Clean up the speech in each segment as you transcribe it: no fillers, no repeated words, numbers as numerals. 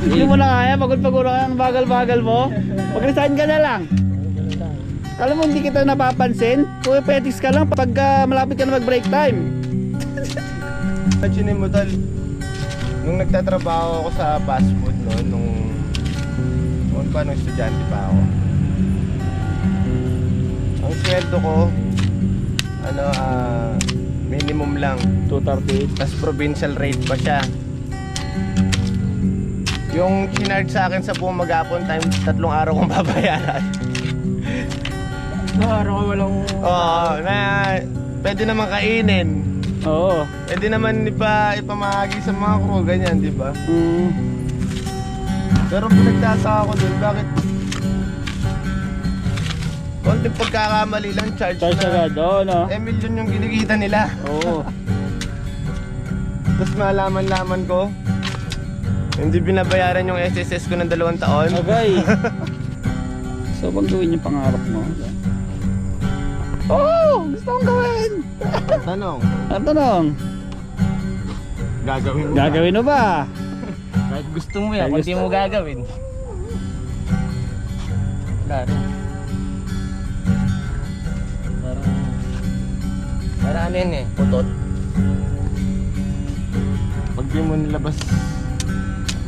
Hindi mo na kaya, pagod-pagod ka ang bagal-bagal mo. Mag-resign ka na lang. Alam mo, hindi kita napapansin. Pupetics ka lang pag malapit ka na mag-break time. Imagine mo tol, nung nagtatrabaho ako sa fast food nung estudyante pa ako. Ang sweldo ko minimum lang, 238. tas provincial rate pa siya. Yung chinarge sa akin sa buong maghapon times 3 araw kong babayaran. Araw ka walang... Oo, na pwede naman kainin. Oo. Pwede naman ipamahagi sa mga crew, ganyan, di ba? Pero pinagtataka ako dun, bakit konting pagkakamali lang, charge Charge na. agad, oo no? Million yung kinikita nila. Oo. Tapos malaman-laman ko, hindi binabayaran yung SSS ko ng 2 taon. Agay. So bang gawin yung pangarap mo? Oo! Gusto kong gawin! Tanong, Ang tanong, gagawin mo ba? gagawin mo ba? Kahit gusto mo yan, Kahit kung di gusto. mo gagawin. Wala rin. Parang ano yun eh, putot. Pag di mo nilabas,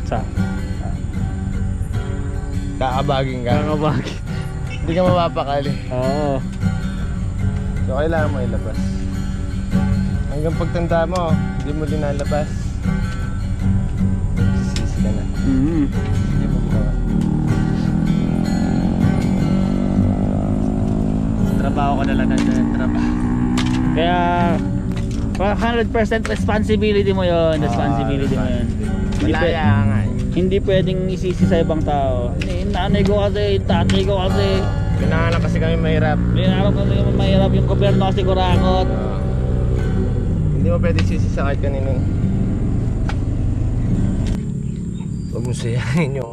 Sa? kakabagin ka. Kakabagin. Hindi ka mapapakali. Oo. So kailangan mo ilabas. Hanggang pagtanda mo, hindi mo linalabas, sisi ka na. Hindi mo ginawa. Trabaho ko na lang ng trabaho. Kaya 100% responsibility mo yon, responsibility mo yun. Hindi, Malaya nga eh. hindi pwedeng isisi sa ibang tao. Nanay ko kasi, tatay ko kasi. Pinanganak kasi kami mahirap. Linarap kasi mahirap yung gobyerno kasi kurakot. Hindi mo pwede sisi sa kahit kanino. Huwag mo sayahin yung